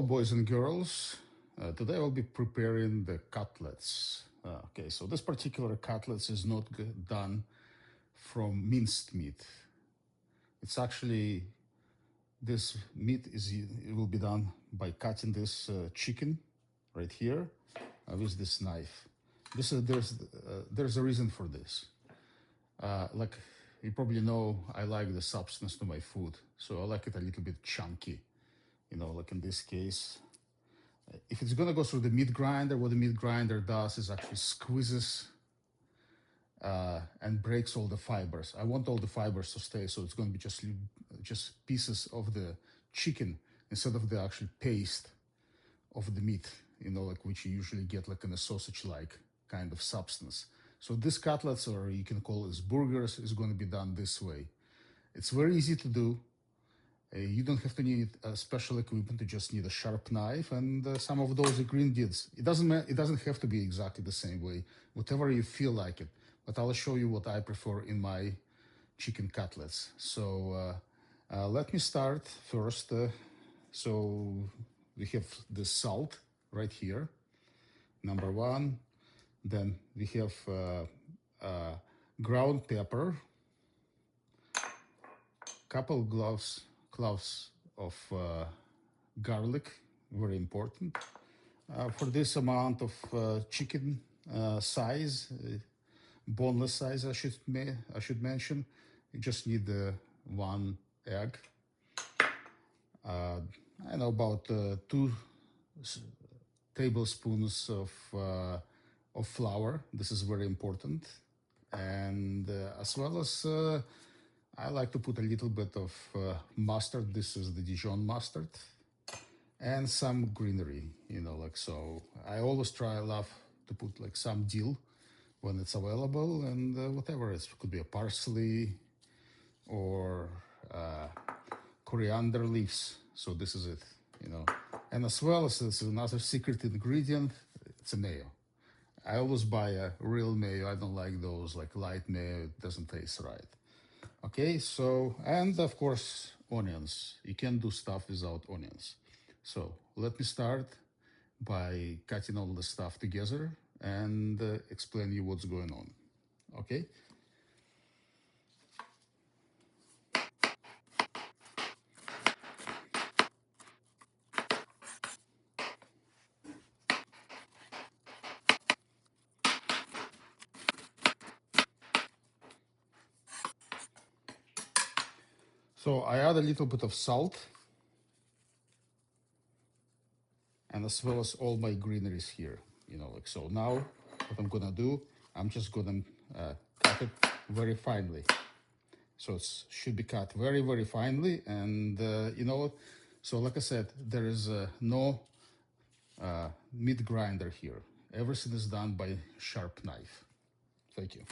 Hello, boys and girls. Today I'll be preparing the cutlets. Okay, so this particular cutlets is not done from minced meat. It's actually, this meat it will be done by cutting this chicken right here with this knife. There's a reason for this. Like you probably know, I like the substance to my food, so I like it a little bit chunky. You know, like in this case, if it's gonna go through the meat grinder, what the meat grinder does is actually squeezes and breaks all the fibers. I want all the fibers to stay, so it's going to be just pieces of the chicken instead of the actual paste of the meat, you know, like which you usually get like in a sausage-like kind of substance. So this cutlets, or you can call it burgers, is going to be done this way. It's very easy to do. You don't have to need special equipment. You just need a sharp knife and some of those ingredients. It doesn't have to be exactly the same way, whatever you feel like it. But I'll show you what I prefer in my chicken cutlets. So let me start first. So we have the salt right here, number one. Then we have ground pepper, couple cloves of garlic, very important. For this amount of chicken size, boneless size, I should mention, you just need one egg. I know about 2 tablespoons of flour. This is very important, and as well as I like to put a little bit of mustard. This is the Dijon mustard, and some greenery, you know, like so. I always love to put like some dill when it's available, and whatever it could be, a parsley or coriander leaves. So this is it, you know. And as well as this is another secret ingredient, it's a mayo. I always buy a real mayo. I don't like those like light mayo. It doesn't taste right. Okay, so, and of course, onions. You can't do stuff without onions. So let me start by cutting all the stuff together and explain you what's going on. Okay. So I add a little bit of salt, and as well as all my greeneries here, you know, like so. Now what I'm gonna do, I'm just gonna cut it very finely. So it should be cut very, very finely, and you know, so like I said, there is no meat grinder here. Everything is done by sharp knife. Thank you.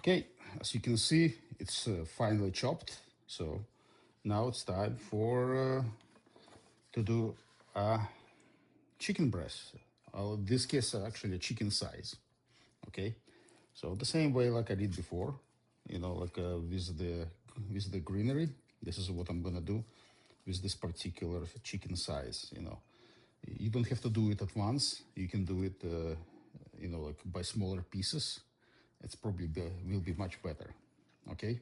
Okay, as you can see, it's finely chopped. So now it's time for to do a chicken breast. In this case, actually a chicken size. Okay, so the same way like I did before, you know, like with the greenery. This is what I'm gonna do with this particular chicken size. You know, you don't have to do it at once. You can do it, you know, like by smaller pieces. It's probably will be much better. Okay.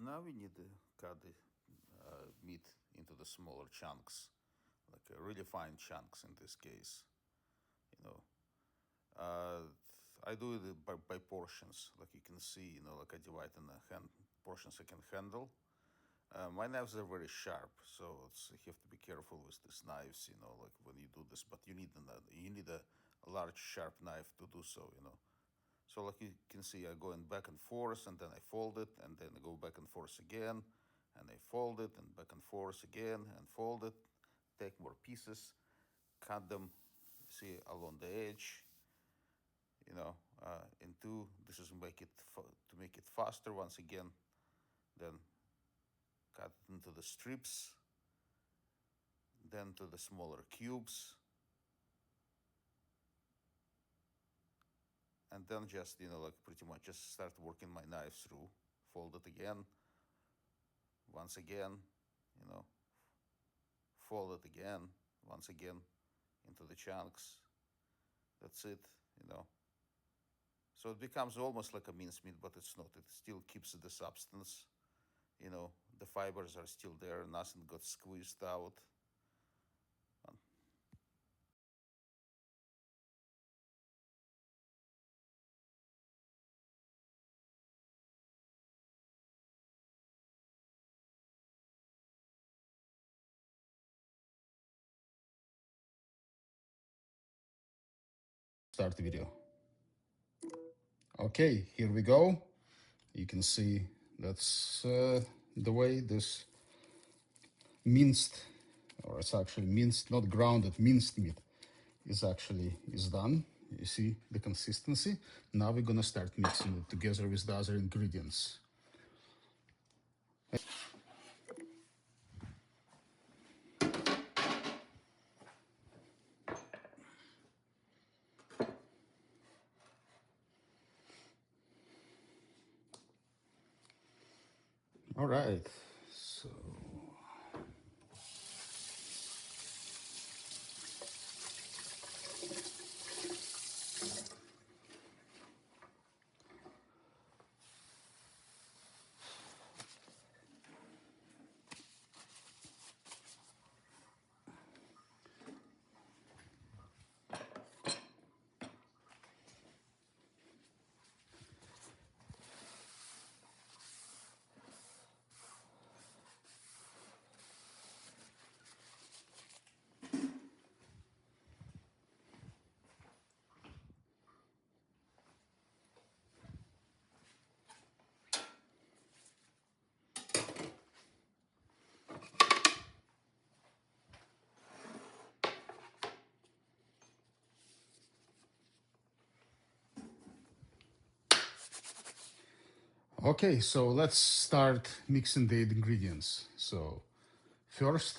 Now we need to cut the meat into the smaller chunks, like really fine chunks in this case. I do it by portions, like you can see, like I divide in the portions I can handle. My knives are very sharp, so you have to be careful with these knives, like when you do this. But you need a large sharp knife to do so, So like you can see, I go in back and forth, and then I fold it, and then I go back and forth again, and I fold it, and back and forth again, and fold it. Take more pieces, cut them, see along the edge, in two. This is to make it faster. Once again, then cut it into the strips, then to the smaller cubes, and then just like pretty much just start working my knife through. Fold it again, once again, fold it again, once again, into the chunks. That's it. So it becomes almost like a mincemeat, but it's not. It still keeps the substance. The fibers are still there. Nothing got squeezed out. Start the video. Okay, here we go. You can see that's the way this minced, or it's actually minced, not grounded, minced meat is done. You see the consistency. Now we're gonna start mixing it together with the other ingredients. All right, so okay, so let's start mixing the ingredients. So first,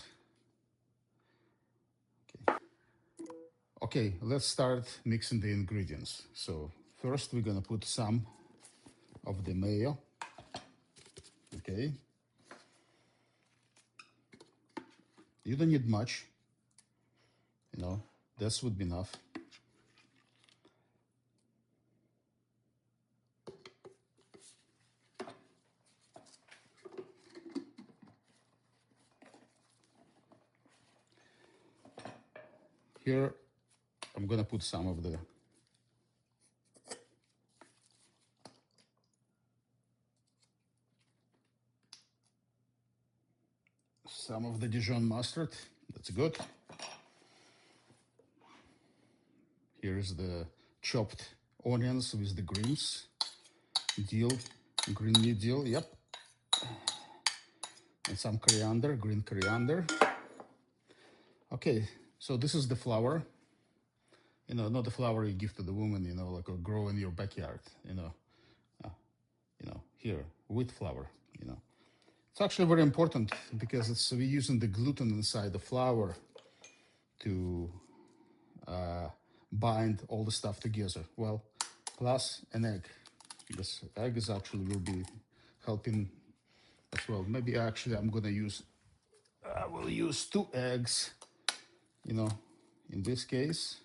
okay, let's start mixing the ingredients. So first we're gonna put some of the mayo. Okay, you don't need much, this would be enough. Here I'm gonna put some of the Dijon mustard. That's good. Here's the chopped onions with the greens, dill, green leaf dill, yep, and some coriander, green coriander. Okay, so this is the flour. Not the flour you give to the woman, like or grow in your backyard. Here wheat flour. It's actually very important because we're using the gluten inside the flour to bind all the stuff together. Well, plus an egg. This egg is actually will be helping as well. Maybe actually I will use 2 eggs, in this case.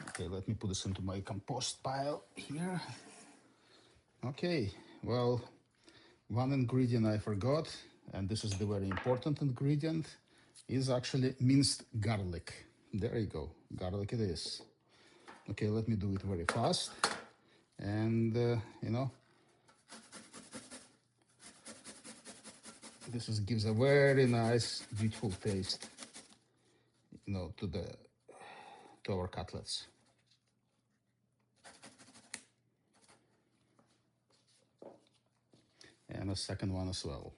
Okay, let me put this into my compost pile here. Okay, well, One ingredient I forgot, and this is the very important ingredient, is actually minced garlic. There you go, garlic it is. Okay, let me do it very fast. And, this gives a very nice, beautiful taste, to our cutlets. And a second one as well.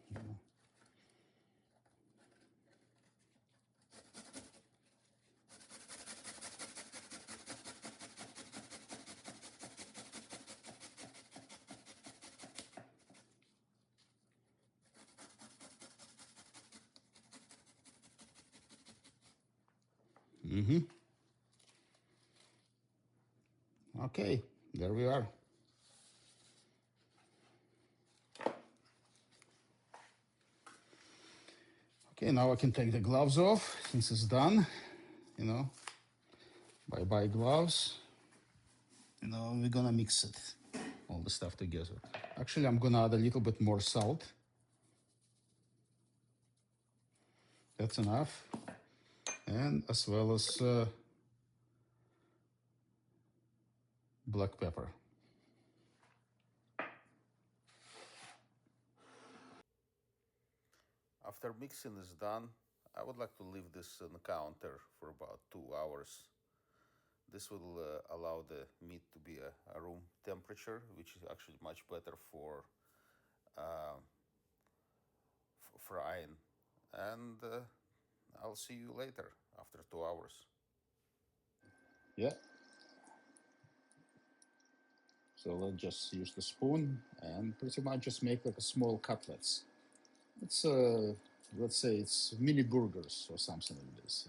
Okay, there we are. Okay, now I can take the gloves off since it's done. Bye-bye gloves. We're gonna mix it, all the stuff together. Actually, I'm gonna add a little bit more salt. That's enough. And as well as black pepper. After mixing is done, I would like to leave this on the counter for about 2 hours. This will allow the meat to be a room temperature, which is actually much better for uh, frying. And I'll see you later after 2 hours. Yeah. So let's just use the spoon and pretty much just make like a small cutlets. It's let's say it's mini burgers or something like this.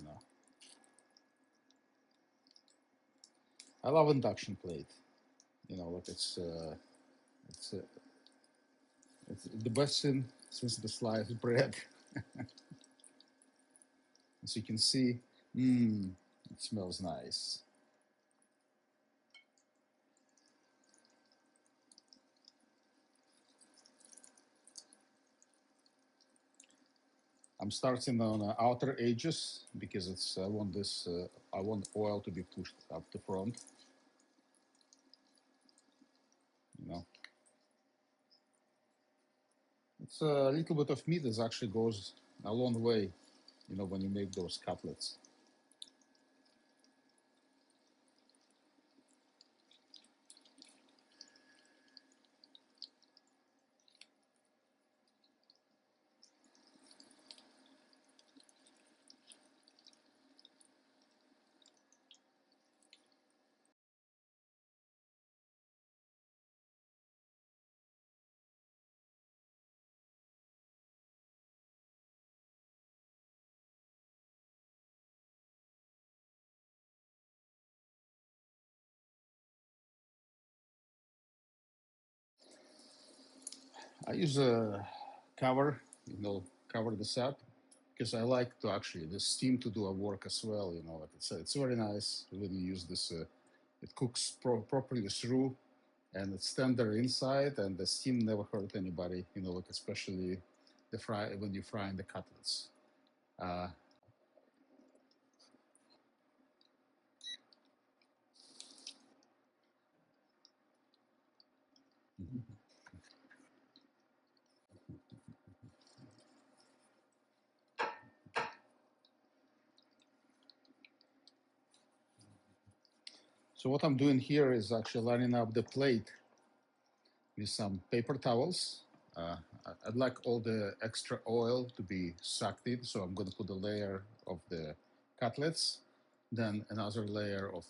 I love induction plate. Like it's, uh, it's the best thing since the sliced bread. As you can see, it smells nice. I'm starting on outer edges because I want I want oil to be pushed up the front. You know, it's a little bit of meat that actually goes a long way. When you make those cutlets. I use a cover, cover this up because I like to actually the steam to do a work as well. Like it's very nice when you use this. It cooks properly through, and it's tender inside, and the steam never hurt anybody. Like especially the fry when you fry in the cutlets. Uh, so what I'm doing here is actually lining up the plate with some paper towels. I'd like all the extra oil to be sucked in, so I'm going to put a layer of the cutlets, then another layer of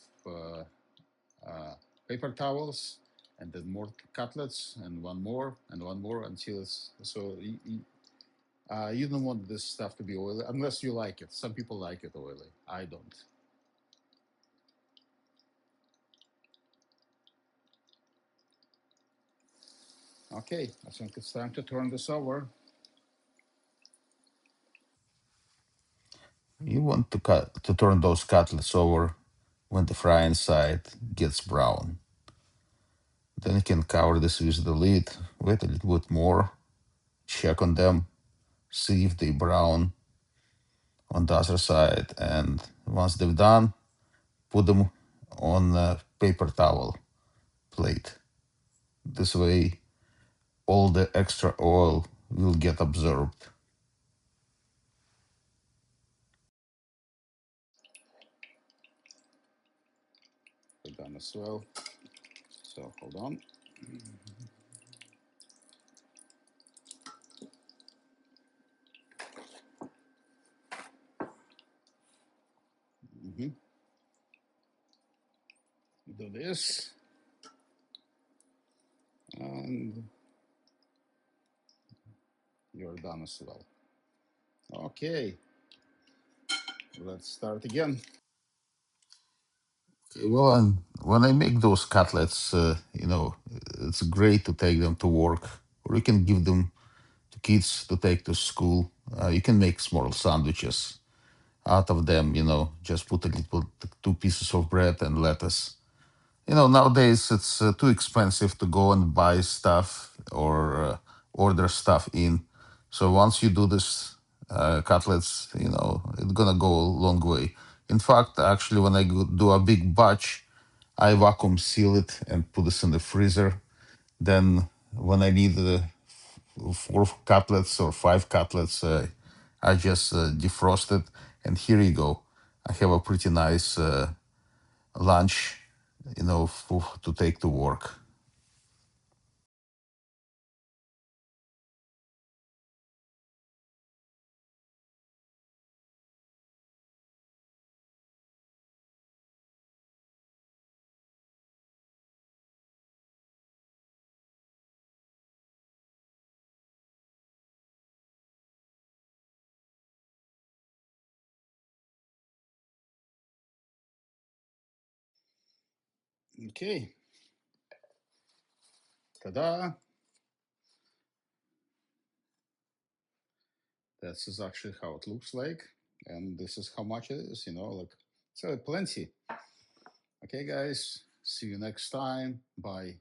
uh, paper towels, and then more cutlets, and one more until it's so. You don't want this stuff to be oily unless you like it. Some people like it oily. I don't. Okay, I think it's time to turn this over. You want to turn those cutlets over when the frying side gets brown. Then you can cover this with the lid. Wait a little bit more. check on them, see if they brown on the other side. And once they've done, put them on a paper towel plate. This way, all the extra oil will get absorbed. We're done as well. So hold on. Mm-hmm. Do this. And you're done as well. Okay, let's start again. Okay, well, and when I make those cutlets, it's great to take them to work, or you can give them to kids to take to school. You can make small sandwiches out of them, just put a little two pieces of bread and lettuce. Nowadays it's too expensive to go and buy stuff or order stuff in. So once you do this cutlets, it's gonna go a long way. In fact, actually, when I do a big batch, I vacuum seal it and put this in the freezer. Then when I need 4 cutlets or 5 cutlets, I just defrost it, and here you go. I have a pretty nice lunch, to take to work. Okay, ta-da. This is actually how it looks like. And this is how much it is, like, so plenty. Okay, guys, see you next time. Bye.